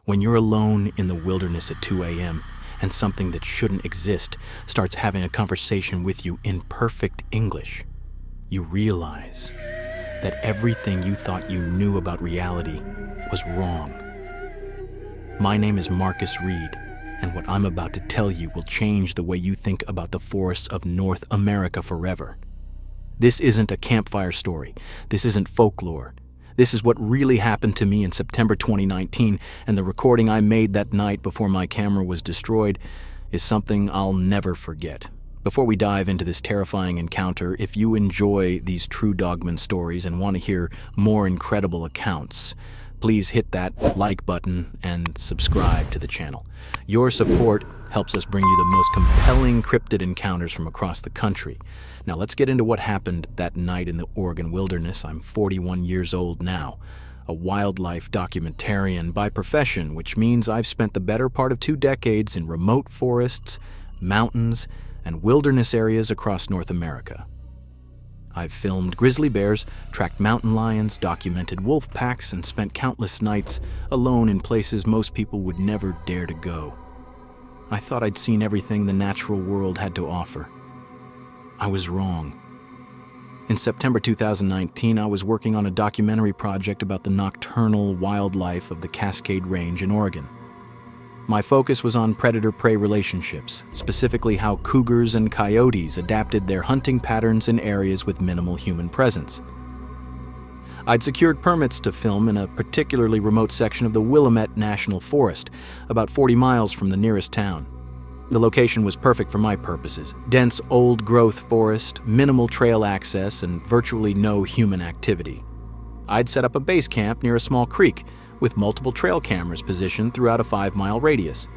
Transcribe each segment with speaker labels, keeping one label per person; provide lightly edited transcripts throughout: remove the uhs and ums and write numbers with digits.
Speaker 1: When you're alone in the wilderness at 2 a.m. and something that shouldn't exist starts having a conversation with you in perfect English, you realize that everything you thought you knew about reality was wrong. My name is Marcus Reed, and what I'm about to tell you will change the way you think about the forests of North America forever. This isn't a campfire story. This isn't folklore. This is what really happened to me in September 2019, and the recording I made that night before my camera was destroyed is something I'll never forget. Before we dive into this terrifying encounter, if you enjoy these true Dogman stories and want to hear more incredible accounts, please hit that like button and subscribe to the channel. Your support helps us bring you the most compelling cryptid encounters from across the country. Now let's get into what happened that night in the Oregon wilderness. I'm 41 years old now, a wildlife documentarian by profession, which means I've spent the better part of 2 decades in remote forests, mountains, and wilderness areas across North America. I've filmed grizzly bears, tracked mountain lions, documented wolf packs, and spent countless nights alone in places most people would never dare to go. I thought I'd seen everything the natural world had to offer. I was wrong. In September 2019, I was working on a documentary project about the nocturnal wildlife of the Cascade Range in Oregon. My focus was on predator-prey relationships, specifically how cougars and coyotes adapted their hunting patterns in areas with minimal human presence. I'd secured permits to film in a particularly remote section of the Willamette National Forest, about 40 miles from the nearest town. The location was perfect for my purposes: dense old-growth forest, minimal trail access, and virtually no human activity. I'd set up a base camp near a small creek, with multiple trail cameras positioned throughout a 5-mile radius.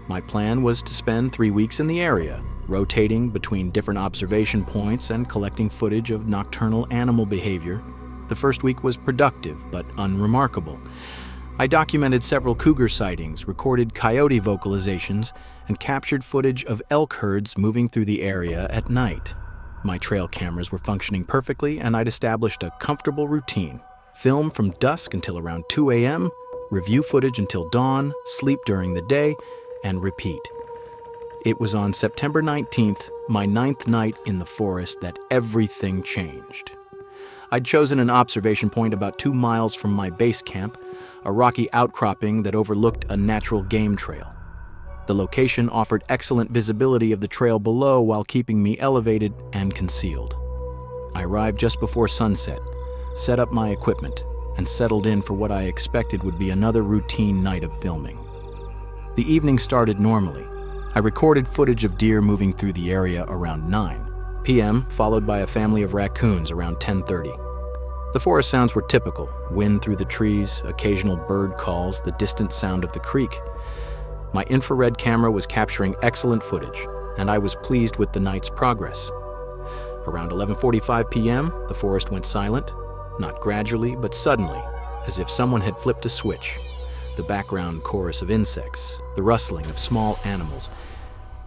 Speaker 1: My plan was to spend 3 weeks in the area, rotating between different observation points and collecting footage of nocturnal animal behavior. The first week was productive but unremarkable. I documented several cougar sightings, recorded coyote vocalizations, and captured footage of elk herds moving through the area at night. My trail cameras were functioning perfectly, and I'd established a comfortable routine: film from dusk until around 2 a.m., review footage until dawn, sleep during the day, and repeat. It was on September 19th, my 9th night in the forest, that everything changed. I'd chosen an observation point about 2 miles from my base camp, a rocky outcropping that overlooked a natural game trail. The location offered excellent visibility of the trail below while keeping me elevated and concealed. I arrived just before sunset, set up my equipment, and settled in for what I expected would be another routine night of filming. The evening started normally. I recorded footage of deer moving through the area around 9 p.m., followed by a family of raccoons around 10:30. The forest sounds were typical: wind through the trees, occasional bird calls, the distant sound of the creek. My infrared camera was capturing excellent footage, and I was pleased with the night's progress. Around 11:45 p.m., the forest went silent, not gradually, but suddenly, as if someone had flipped a switch. The background chorus of insects, the rustling of small animals,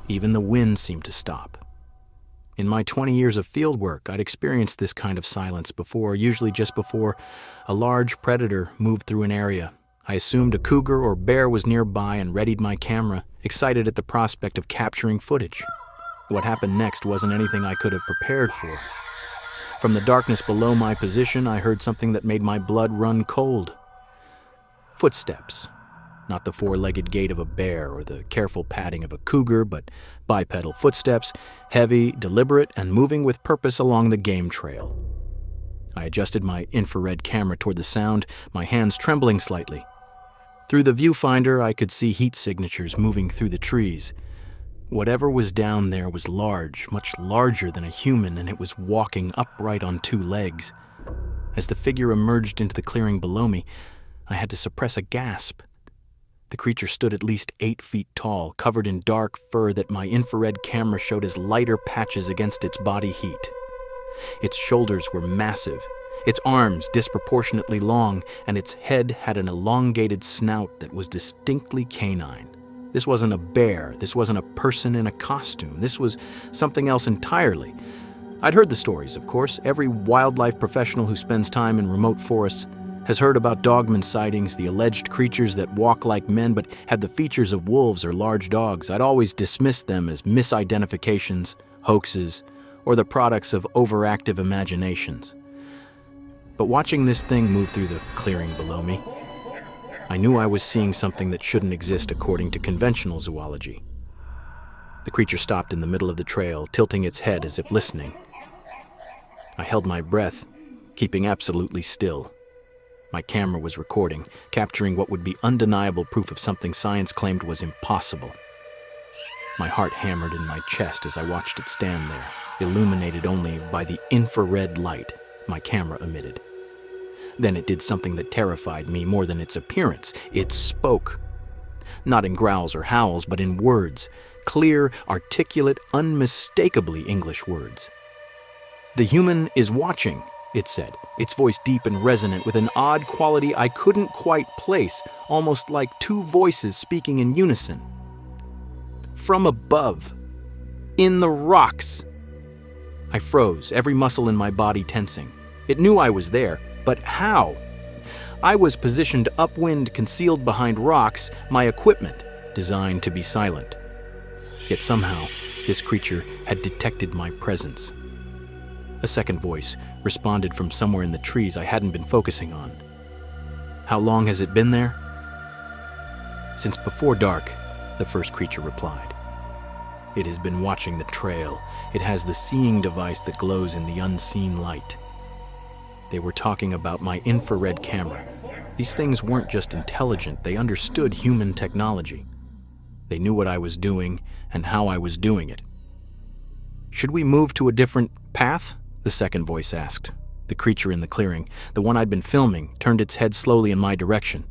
Speaker 1: even the wind seemed to stop. In my 20 years of field work, I'd experienced this kind of silence before, usually just before a large predator moved through an area. I assumed a cougar or bear was nearby and readied my camera, excited at the prospect of capturing footage. What happened next wasn't anything I could have prepared for. From the darkness below my position, I heard something that made my blood run cold. Footsteps. Not the 4-legged gait of a bear or the careful padding of a cougar, but bipedal footsteps, heavy, deliberate, and moving with purpose along the game trail. I adjusted my infrared camera toward the sound, my hands trembling slightly. Through the viewfinder, I could see heat signatures moving through the trees. Whatever was down there was large, much larger than a human, and it was walking upright on 2 legs. As the figure emerged into the clearing below me, I had to suppress a gasp. The creature stood at least 8 feet tall, covered in dark fur that my infrared camera showed as lighter patches against its body heat. Its shoulders were massive, its arms disproportionately long, and its head had an elongated snout that was distinctly canine. This wasn't a bear, this wasn't a person in a costume, this was something else entirely. I'd heard the stories, of course. Every wildlife professional who spends time in remote forests has heard about DOGMAN sightings, the alleged creatures that walk like men but have the features of wolves or large dogs. I'd always dismissed them as misidentifications, hoaxes, or the products of overactive imaginations. But watching this thing move through the clearing below me, I knew I was seeing something that shouldn't exist according to conventional zoology. The creature stopped in the middle of the trail, tilting its head as if listening. I held my breath, keeping absolutely still. My camera was recording, capturing what would be undeniable proof of something science claimed was impossible. My heart hammered in my chest as I watched it stand there, illuminated only by the infrared light my camera emitted. Then it did something that terrified me more than its appearance. It spoke. Not in growls or howls, but in words. Clear, articulate, unmistakably English words. "The human is watching," it said, its voice deep and resonant with an odd quality I couldn't quite place, almost like two voices speaking in unison. "From above. In the rocks." I froze, every muscle in my body tensing. It knew I was there, but how? I was positioned upwind, concealed behind rocks, my equipment designed to be silent. Yet somehow, this creature had detected my presence. A second voice responded from somewhere in the trees I hadn't been focusing on. "How long has it been there?" "Since before dark," the first creature replied. "It has been watching the trail. It has the seeing device that glows in the unseen light." They were talking about my infrared camera. These things weren't just intelligent, they understood human technology. They knew what I was doing and how I was doing it. "Should we move to a different path?" the second voice asked. The creature in the clearing, the one I'd been filming, turned its head slowly in my direction.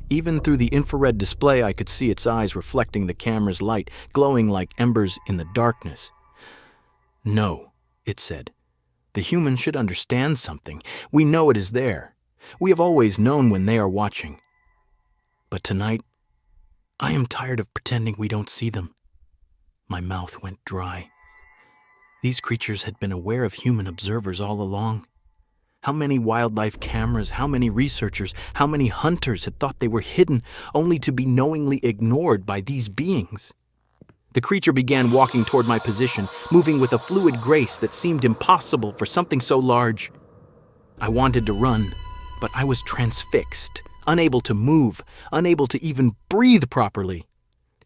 Speaker 1: Even through the infrared display, I could see its eyes reflecting the camera's light, glowing like embers in the darkness. "No," it said. "The human should understand something. We know it is there. We have always known when they are watching. But tonight, I am tired of pretending we don't see them." My mouth went dry. These creatures had been aware of human observers all along. How many wildlife cameras, how many researchers, how many hunters had thought they were hidden, only to be knowingly ignored by these beings? The creature began walking toward my position, moving with a fluid grace that seemed impossible for something so large. I wanted to run, but I was transfixed, unable to move, unable to even breathe properly.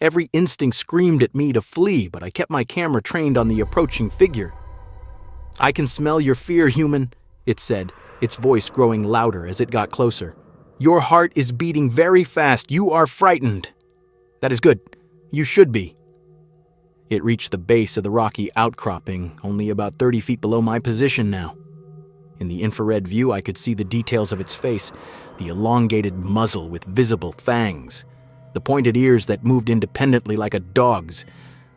Speaker 1: Every instinct screamed at me to flee, but I kept my camera trained on the approaching figure. "I can smell your fear, human," it said, its voice growing louder as it got closer. "Your heart is beating very fast. You are frightened." "That is good. You should be." It reached the base of the rocky outcropping, only about 30 feet below my position now. In the infrared view, I could see the details of its face, the elongated muzzle with visible fangs, the pointed ears that moved independently like a dog's,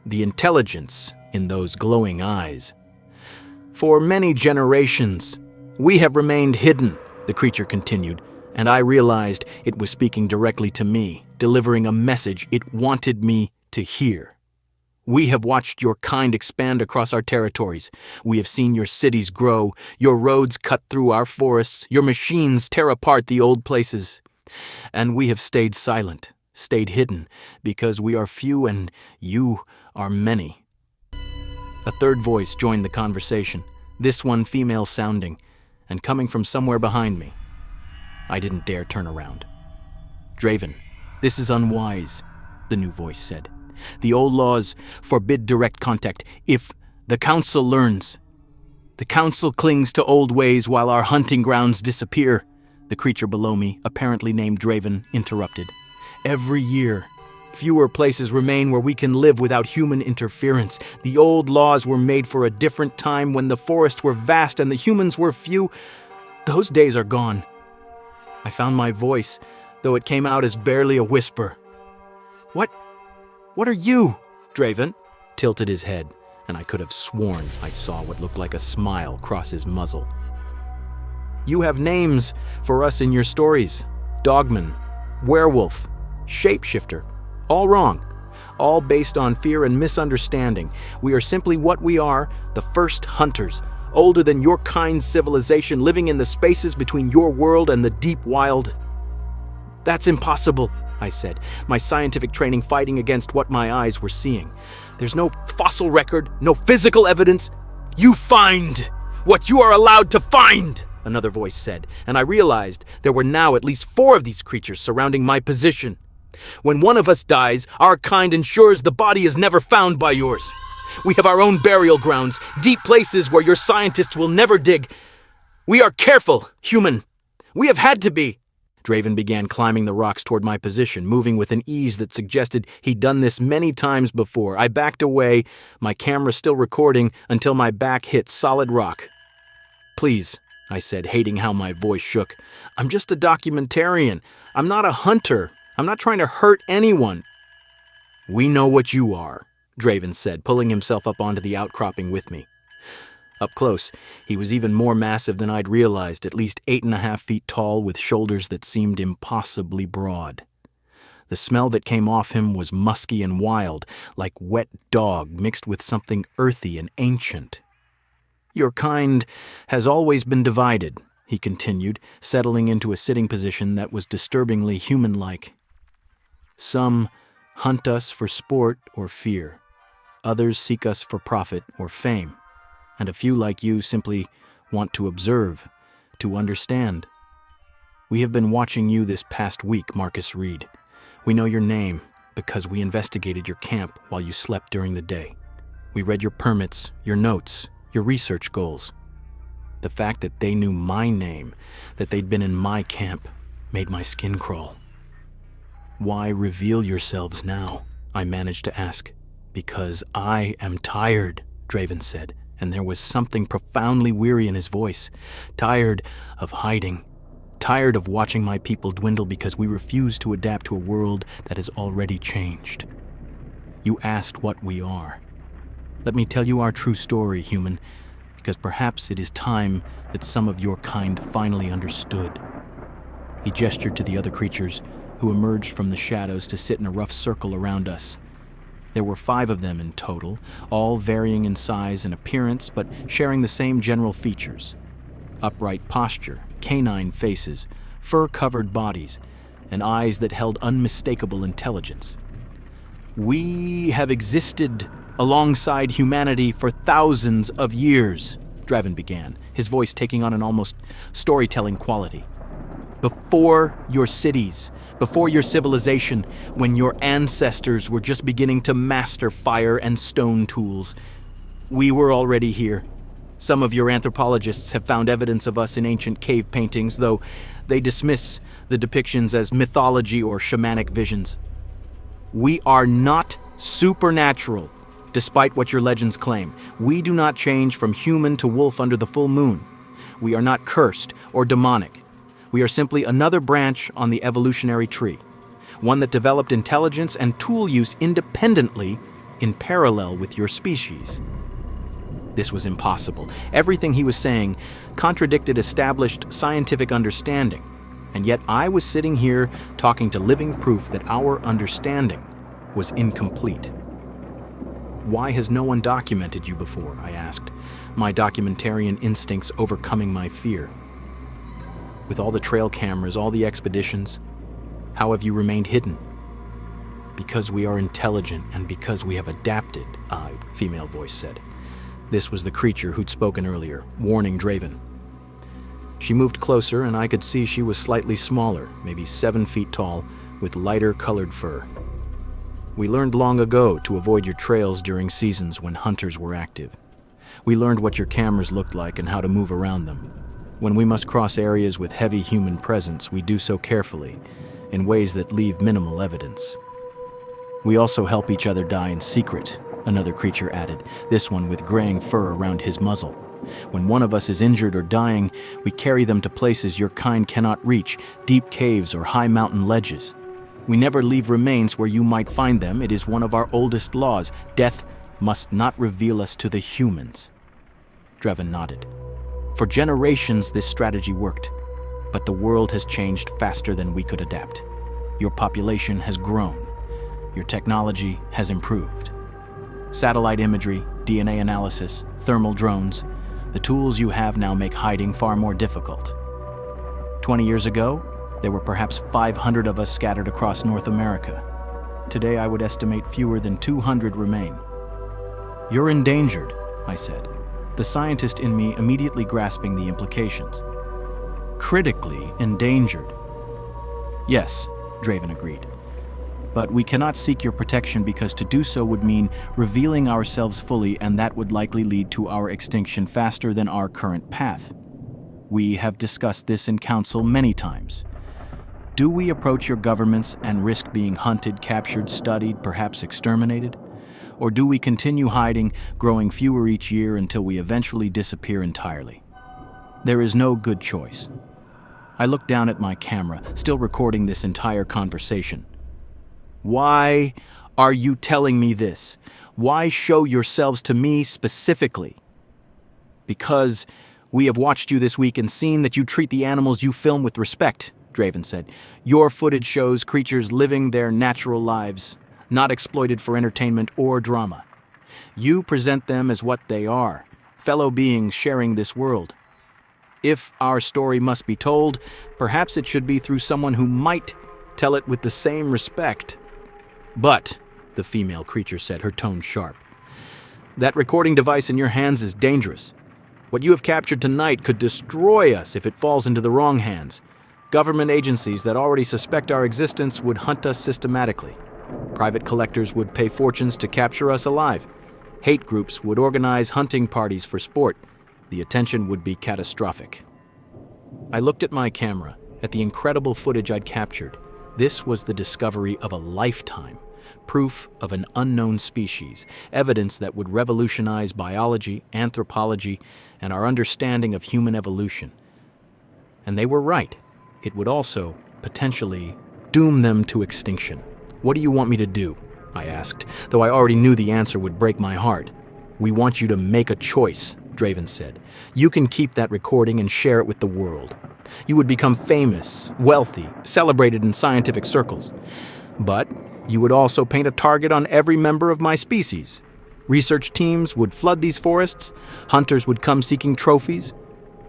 Speaker 1: the intelligence in those glowing eyes. "For many generations, we have remained hidden," the creature continued, and I realized it was speaking directly to me, delivering a message it wanted me to hear. "We have watched your kind expand across our territories. We have seen your cities grow, your roads cut through our forests, your machines tear apart the old places. And we have stayed silent, stayed hidden, because we are few and you are many." A third voice joined the conversation, this one female-sounding, and coming from somewhere behind me. I didn't dare turn around. "Draven, this is unwise," the new voice said. "The old laws forbid direct contact. If the Council learns, the Council clings to old ways while our hunting grounds disappear," the creature below me, apparently named Draven, interrupted. "Every year, fewer places remain where we can live without human interference. The old laws were made for a different time when the forests were vast and the humans were few. Those days are gone." I found my voice, though it came out as barely a whisper. What are you?" Draven tilted his head, and I could have sworn I saw what looked like a smile cross his muzzle. "You have names for us in your stories. Dogman, werewolf, shapeshifter. All wrong. All based on fear and misunderstanding. We are simply what we are, the first hunters. older than your kind's civilization, living in the spaces between your world and the deep wild. That's impossible, I said, my scientific training fighting against what my eyes were seeing. There's no fossil record, no physical evidence. You find what you are allowed to find, another voice said, and I realized there were now at least 4 of these creatures surrounding my position. When one of us dies, our kind ensures the body is never found by yours. We have our own burial grounds, deep places where your scientists will never dig. We are careful, human. We have had to be. Draven began climbing the rocks toward my position, moving with an ease that suggested he'd done this many times before. I backed away, my camera still recording, until my back hit solid rock. Please, I said, hating how my voice shook. I'm just a documentarian. I'm not a hunter. I'm not trying to hurt anyone. We know what you are, Draven said, pulling himself up onto the outcropping with me. Up close, he was even more massive than I'd realized, at least 8.5 feet tall with shoulders that seemed impossibly broad. The smell that came off him was musky and wild, like wet dog mixed with something earthy and ancient. Your kind has always been divided, he continued, settling into a sitting position that was disturbingly human-like. Some hunt us for sport or fear. Others seek us for profit or fame. And a few like you simply want to observe, to understand. We have been watching you this past week, Marcus Reed. We know your name because we investigated your camp while you slept during the day. We read your permits, your notes, your research goals. The fact that they knew my name, that they'd been in my camp, made my skin crawl. Why reveal yourselves now? I managed to ask. Because I am tired, Draven said, and there was something profoundly weary in his voice. Tired of hiding. Tired of watching my people dwindle because we refuse to adapt to a world that has already changed. You asked what we are. Let me tell you our true story, human, because perhaps it is time that some of your kind finally understood. He gestured to the other creatures, who emerged from the shadows to sit in a rough circle around us. There were 5 of them in total, all varying in size and appearance, but sharing the same general features. Upright posture, canine faces, fur-covered bodies, and eyes that held unmistakable intelligence. We have existed alongside humanity for thousands of years, Draven began, his voice taking on an almost storytelling quality. Before your cities, before your civilization, when your ancestors were just beginning to master fire and stone tools, we were already here. Some of your anthropologists have found evidence of us in ancient cave paintings, though they dismiss the depictions as mythology or shamanic visions. We are not supernatural, despite what your legends claim. We do not change from human to wolf under the full moon. We are not cursed or demonic. We are simply another branch on the evolutionary tree, one that developed intelligence and tool use independently in parallel with your species. This was impossible. Everything he was saying contradicted established scientific understanding, and yet I was sitting here talking to living proof that our understanding was incomplete. Why has no one documented you before? I asked, my documentarian instincts overcoming my fear. With all the trail cameras, all the expeditions, how have you remained hidden? Because we are intelligent and because we have adapted, a female voice said. This was the creature who'd spoken earlier, warning Draven. She moved closer and I could see she was slightly smaller, maybe 7 feet tall, with lighter colored fur. We learned long ago to avoid your trails during seasons when hunters were active. We learned what your cameras looked like and how to move around them. When we must cross areas with heavy human presence, we do so carefully, in ways that leave minimal evidence. We also help each other die in secret, another creature added, this one with graying fur around his muzzle. When one of us is injured or dying, we carry them to places your kind cannot reach, deep caves or high mountain ledges. We never leave remains where you might find them. It is one of our oldest laws. Death must not reveal us to the humans. Draven nodded. For generations, this strategy worked, but the world has changed faster than we could adapt. Your population has grown. Your technology has improved. Satellite imagery, DNA analysis, thermal drones, The tools you have now make hiding far more difficult. 20 years ago, there were perhaps 500 of us scattered across North America. Today, I would estimate fewer than 200 remain. "You're endangered," I said, the scientist in me immediately grasping the implications. "Critically endangered." "Yes," Draven agreed. "But we cannot seek your protection because to do so would mean revealing ourselves fully, and that would likely lead to our extinction faster than our current path. We have discussed this in council many times. Do we approach your governments and risk being hunted, captured, studied, perhaps exterminated? Or do we continue hiding, growing fewer each year until we eventually disappear entirely? There is no good choice." I looked down at my camera, still recording this entire conversation. "Why are you telling me this? Why show yourselves to me specifically?" "Because we have watched you this week and seen that you treat the animals you film with respect," Draven said. "Your footage shows creatures living their natural lives, not exploited for entertainment or drama. You present them as what they are, fellow beings sharing this world. If our story must be told, perhaps it should be through someone who might tell it with the same respect." "But," the female creature said, her tone sharp, "that recording device in your hands is dangerous. What you have captured tonight could destroy us if it falls into the wrong hands. Government agencies that already suspect our existence would hunt us systematically. Private collectors would pay fortunes to capture us alive. Hate groups would organize hunting parties for sport. The attention would be catastrophic." I looked at my camera, at the incredible footage I'd captured. This was the discovery of a lifetime, proof of an unknown species, evidence that would revolutionize biology, anthropology, and our understanding of human evolution. And they were right. It would also, potentially, doom them to extinction. "What do you want me to do?" I asked, though I already knew the answer would break my heart. "We want you to make a choice," Draven said. "You can keep that recording and share it with the world. You would become famous, wealthy, celebrated in scientific circles. But you would also paint a target on every member of my species. Research teams would flood these forests. Hunters would come seeking trophies.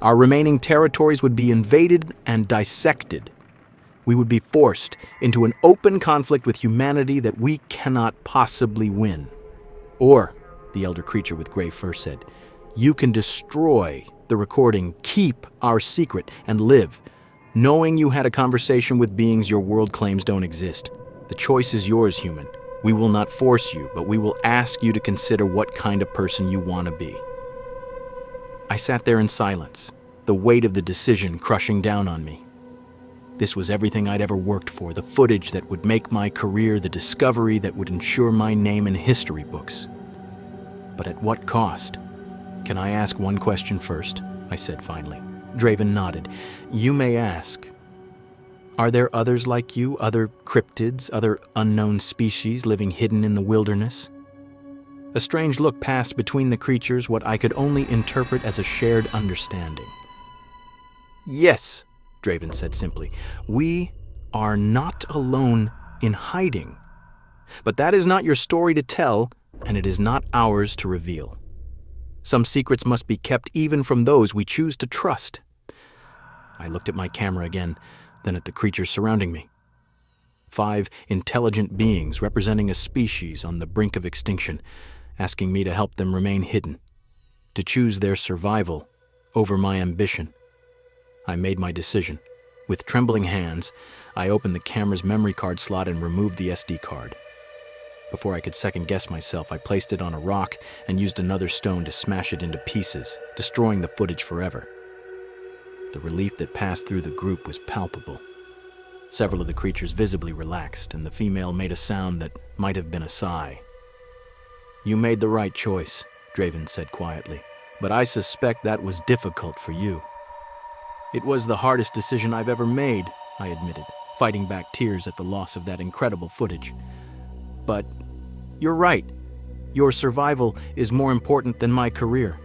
Speaker 1: Our remaining territories would be invaded and dissected. We would be forced into an open conflict with humanity that we cannot possibly win. Or," the elder creature with gray fur said, "you can destroy the recording, keep our secret, and live, knowing you had a conversation with beings your world claims don't exist. The choice is yours, human. We will not force you, but we will ask you to consider what kind of person you want to be." I sat there in silence, the weight of the decision crushing down on me. This was everything I'd ever worked for, the footage that would make my career, the discovery that would ensure my name in history books. But at what cost? "Can I ask one question first?" I said finally. Draven nodded. "You may ask. Are there others like you, other cryptids, other unknown species living hidden in the wilderness?" A strange look passed between the creatures, what I could only interpret as a shared understanding. "Yes," Draven said simply. "We are not alone in hiding. But that is not your story to tell, and it is not ours to reveal. Some secrets must be kept even from those we choose to trust." I looked at my camera again, then at the creatures surrounding me. 5 intelligent beings representing a species on the brink of extinction, asking me to help them remain hidden, to choose their survival over my ambition. I made my decision. With trembling hands, I opened the camera's memory card slot and removed the SD card. Before I could second-guess myself, I placed it on a rock and used another stone to smash it into pieces, destroying the footage forever. The relief that passed through the group was palpable. Several of the creatures visibly relaxed, and the female made a sound that might have been a sigh. "You made the right choice," Draven said quietly, "but I suspect that was difficult for you." "It was the hardest decision I've ever made," I admitted, fighting back tears at the loss of that incredible footage. "But you're right. Your survival is more important than my career."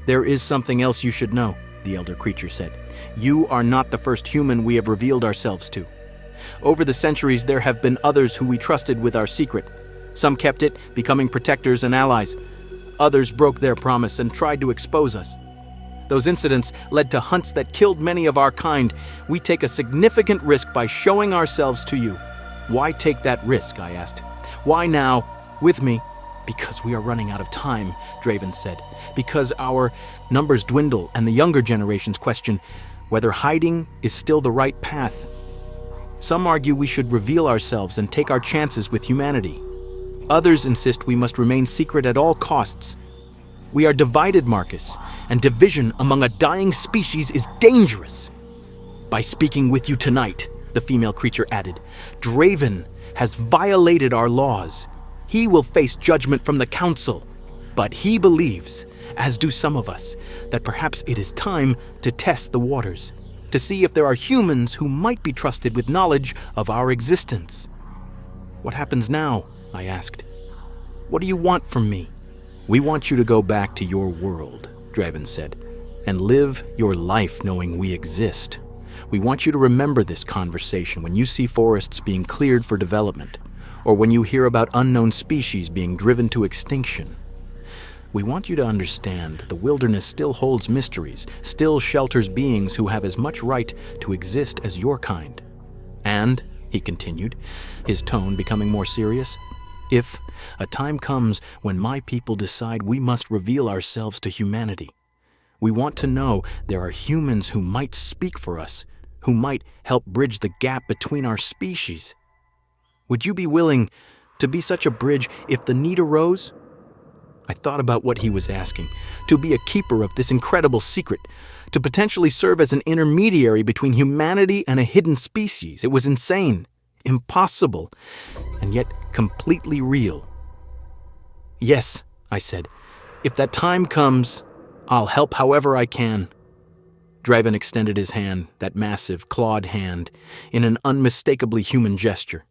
Speaker 1: "There is something else you should know," the elder creature said. "You are not the first human we have revealed ourselves to. Over the centuries, there have been others who we trusted with our secret. Some kept it, becoming protectors and allies. Others broke their promise and tried to expose us. Those incidents led to hunts that killed many of our kind. We take a significant risk by showing ourselves to you. Why take that risk, I asked. Why now, with me? Because we are running out of time, Draven said. Because our numbers dwindle and the younger generations question whether hiding is still the right path. Some argue we should reveal ourselves and take our chances with humanity. Others insist we must remain secret at all costs. We are divided, Marcus, and division among a dying species is dangerous. By speaking with you tonight, the female creature added, Draven has violated our laws. He will face judgment from the council, but he believes, as do some of us, that perhaps it is time to test the waters, to see if there are humans who might be trusted with knowledge of our existence. What happens now? I asked. What do you want from me? We want you to go back to your world, Draven said, and live your life knowing we exist. We want you to remember this conversation when you see forests being cleared for development, or when you hear about unknown species being driven to extinction. We want you to understand that the wilderness still holds mysteries, still shelters beings who have as much right to exist as your kind. And, he continued, his tone becoming more serious, if a time comes when my people decide we must reveal ourselves to humanity, we want to know there are humans who might speak for us, who might help bridge the gap between our species. Would you be willing to be such a bridge if the need arose? I thought about what he was asking, to be a keeper of this incredible secret, to potentially serve as an intermediary between humanity and a hidden species. It was insane, impossible, and yet completely real. Yes, I said, if that time comes, I'll help however I can. Draven extended his hand, that massive, clawed hand, in an unmistakably human gesture.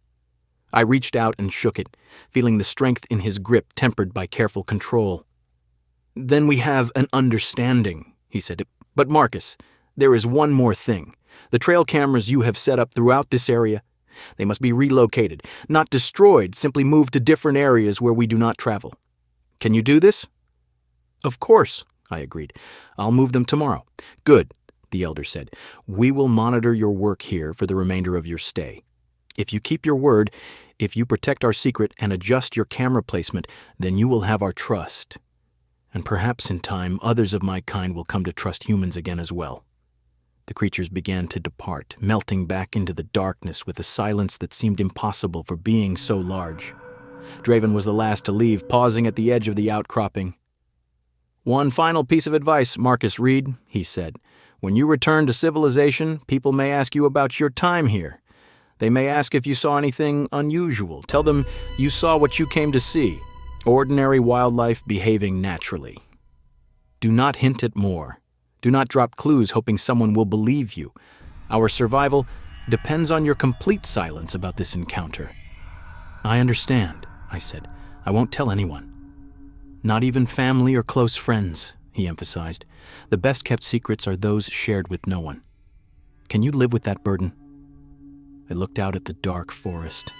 Speaker 1: I reached out and shook it, feeling the strength in his grip tempered by careful control. Then we have an understanding, he said. But Marcus, there is one more thing. The trail cameras you have set up throughout this area, they must be relocated, not destroyed, simply moved to different areas where we do not travel. Can you do this? Of course, I agreed. I'll move them tomorrow. Good, the elder said. We will monitor your work here for the remainder of your stay. If you keep your word, if you protect our secret and adjust your camera placement, then you will have our trust. And perhaps in time, others of my kind will come to trust humans again as well. The creatures began to depart, melting back into the darkness with a silence that seemed impossible for beings so large. Draven was the last to leave, pausing at the edge of the outcropping. One final piece of advice, Marcus Reed, he said. When you return to civilization, people may ask you about your time here. They may ask if you saw anything unusual. Tell them you saw what you came to see, ordinary wildlife behaving naturally. Do not hint at more. Do not drop clues hoping someone will believe you. Our survival depends on your complete silence about this encounter. I understand, I said. I won't tell anyone. Not even family or close friends, he emphasized. The best-kept secrets are those shared with no one. Can you live with that burden? I looked out at the dark forest,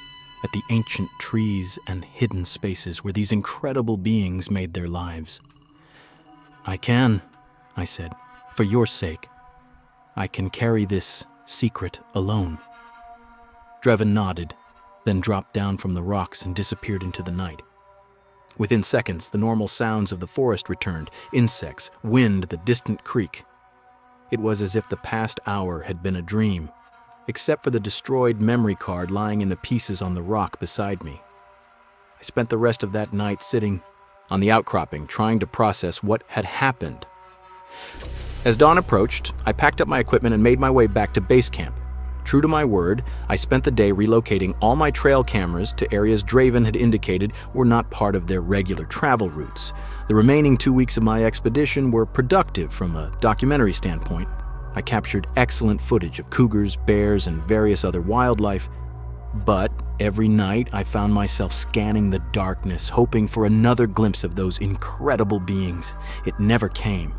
Speaker 1: at the ancient trees and hidden spaces where these incredible beings made their lives. I can, I said, for your sake. I can carry this secret alone. Draven nodded, then dropped down from the rocks and disappeared into the night. Within seconds, the normal sounds of the forest returned, insects, wind, the distant creek. It was as if the past hour had been a dream, except for the destroyed memory card lying in the pieces on the rock beside me. I spent the rest of that night sitting on the outcropping, trying to process what had happened. As dawn approached, I packed up my equipment and made my way back to base camp. True to my word, I spent the day relocating all my trail cameras to areas Draven had indicated were not part of their regular travel routes. The remaining 2 weeks of my expedition were productive from a documentary standpoint. I captured excellent footage of cougars, bears, and various other wildlife, but every night I found myself scanning the darkness, hoping for another glimpse of those incredible beings. It never came.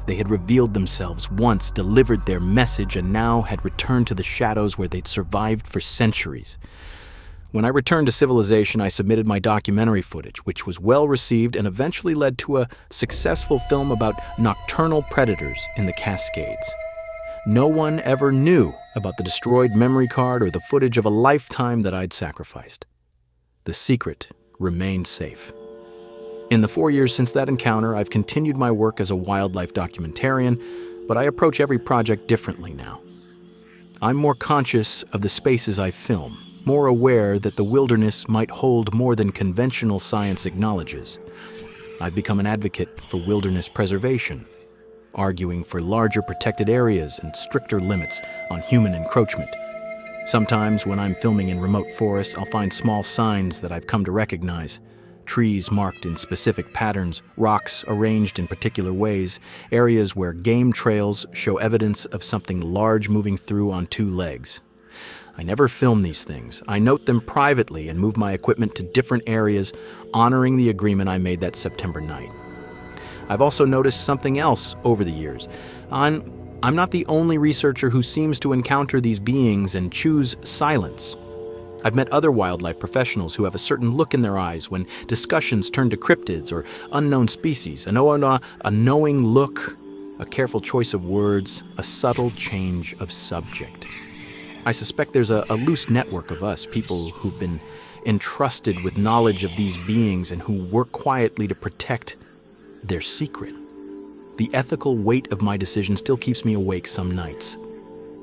Speaker 1: They had revealed themselves once, delivered their message, and now had returned to the shadows where they'd survived for centuries. When I returned to civilization, I submitted my documentary footage, which was well received and eventually led to a successful film about nocturnal predators in the Cascades. No one ever knew about the destroyed memory card or the footage of a lifetime that I'd sacrificed. The secret remained safe. In the 4 years since that encounter, I've continued my work as a wildlife documentarian, but I approach every project differently now. I'm more conscious of the spaces I film, more aware that the wilderness might hold more than conventional science acknowledges. I've become an advocate for wilderness preservation, arguing for larger protected areas and stricter limits on human encroachment. Sometimes when I'm filming in remote forests, I'll find small signs that I've come to recognize. Trees marked in specific patterns, rocks arranged in particular ways, areas where game trails show evidence of something large moving through on two legs. I never film these things. I note them privately and move my equipment to different areas, honoring the agreement I made that September night. I've also noticed something else over the years. I'm not the only researcher who seems to encounter these beings and choose silence. I've met other wildlife professionals who have a certain look in their eyes when discussions turn to cryptids or unknown species, a knowing look, a careful choice of words, a subtle change of subject. I suspect there's a loose network of us, people who've been entrusted with knowledge of these beings and who work quietly to protect their secret. The ethical weight of my decision still keeps me awake some nights.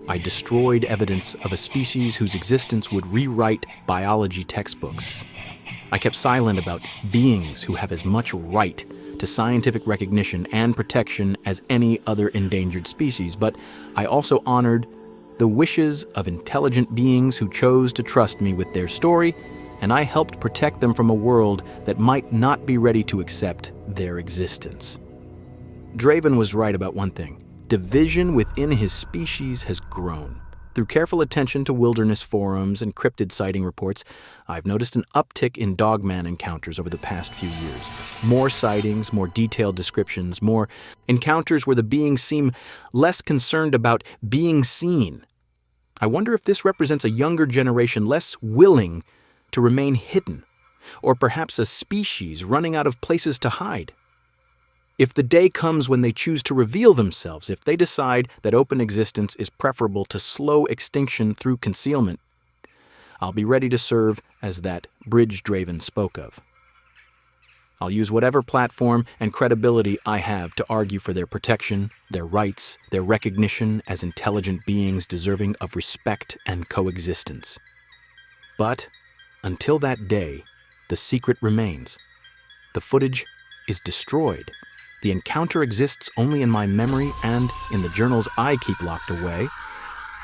Speaker 1: I destroyed evidence of a species whose existence would rewrite biology textbooks. I kept silent about beings who have as much right to scientific recognition and protection as any other endangered species, but I also honored the wishes of intelligent beings who chose to trust me with their story, and I helped protect them from a world that might not be ready to accept their existence. Draven was right about one thing. Division within his species has grown. Through careful attention to wilderness forums and cryptid sighting reports, I've noticed an uptick in DOGMAN encounters over the past few years. More sightings, more detailed descriptions, more encounters where the beings seem less concerned about being seen. I wonder if this represents a younger generation less willing to remain hidden, or perhaps a species running out of places to hide. If the day comes when they choose to reveal themselves, if they decide that open existence is preferable to slow extinction through concealment, I'll be ready to serve as that bridge Draven spoke of. I'll use whatever platform and credibility I have to argue for their protection, their rights, their recognition as intelligent beings deserving of respect and coexistence. But until that day, the secret remains. The footage is destroyed. The encounter exists only in my memory and in the journals I keep locked away,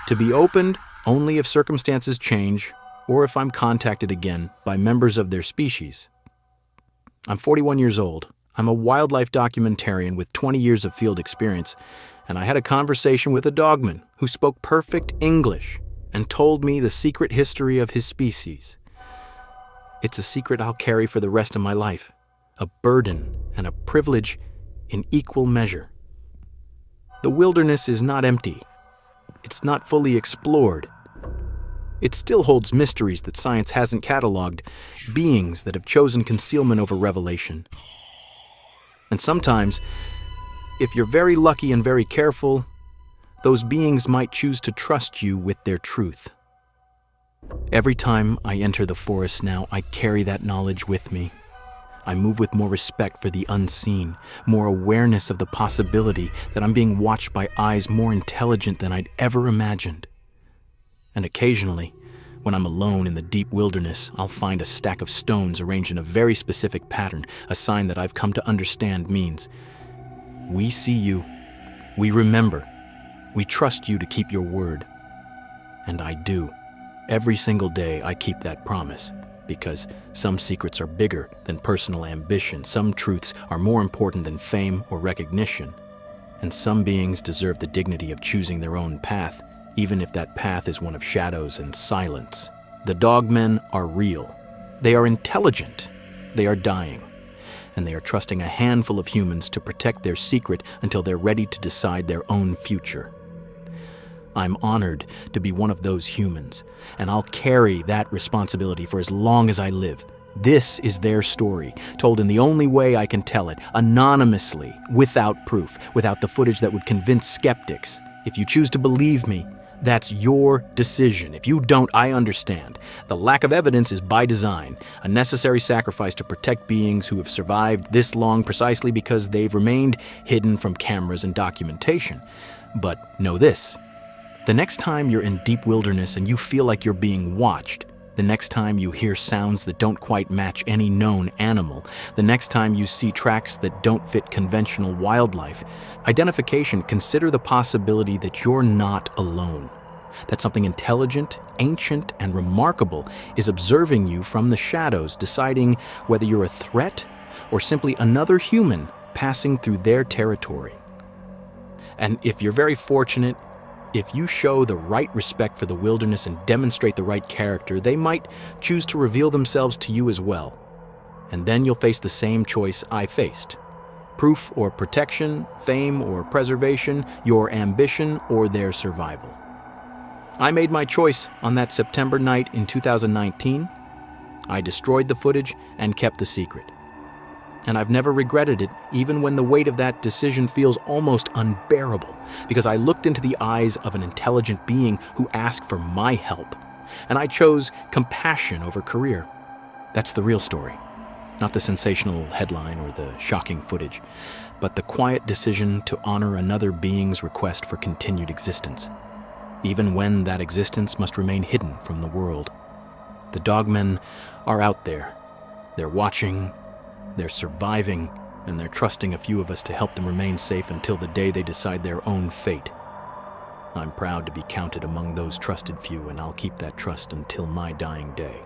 Speaker 1: to be opened only if circumstances change or if I'm contacted again by members of their species. I'm 41 years old. I'm a wildlife documentarian with 20 years of field experience, and I had a conversation with a dogman who spoke perfect English and told me the secret history of his species. It's a secret I'll carry for the rest of my life, a burden and a privilege in equal measure. The wilderness is not empty. It's not fully explored. It still holds mysteries that science hasn't cataloged, beings that have chosen concealment over revelation. And sometimes, if you're very lucky and very careful, those beings might choose to trust you with their truth. Every time I enter the forest now, I carry that knowledge with me. I move with more respect for the unseen, more awareness of the possibility that I'm being watched by eyes more intelligent than I'd ever imagined. And occasionally, when I'm alone in the deep wilderness, I'll find a stack of stones arranged in a very specific pattern, a sign that I've come to understand means, we see you, we remember, we trust you to keep your word. And I do. Every single day I keep that promise. Because some secrets are bigger than personal ambition, some truths are more important than fame or recognition, and some beings deserve the dignity of choosing their own path, even if that path is one of shadows and silence. The dogmen are real. They are intelligent. They are dying. And they are trusting a handful of humans to protect their secret until they're ready to decide their own future. I'm honored to be one of those humans, and I'll carry that responsibility for as long as I live. This is their story, told in the only way I can tell it, anonymously, without proof, without the footage that would convince skeptics. If you choose to believe me, that's your decision. If you don't, I understand. The lack of evidence is by design, a necessary sacrifice to protect beings who have survived this long precisely because they've remained hidden from cameras and documentation. But know this. The next time you're in deep wilderness and you feel like you're being watched, the next time you hear sounds that don't quite match any known animal, the next time you see tracks that don't fit conventional wildlife identification, consider the possibility that you're not alone, that something intelligent, ancient, and remarkable is observing you from the shadows, deciding whether you're a threat or simply another human passing through their territory. And if you're very fortunate, if you show the right respect for the wilderness and demonstrate the right character, they might choose to reveal themselves to you as well. And then you'll face the same choice I faced. Proof or protection, fame or preservation, your ambition or their survival. I made my choice on that September night in 2019. I destroyed the footage and kept the secret. And I've never regretted it, even when the weight of that decision feels almost unbearable, because I looked into the eyes of an intelligent being who asked for my help, and I chose compassion over career. That's the real story, not the sensational headline or the shocking footage, but the quiet decision to honor another being's request for continued existence, even when that existence must remain hidden from the world. The dogmen are out there. They're watching, they're surviving, and they're trusting a few of us to help them remain safe until the day they decide their own fate. I'm proud to be counted among those trusted few, and I'll keep that trust until my dying day.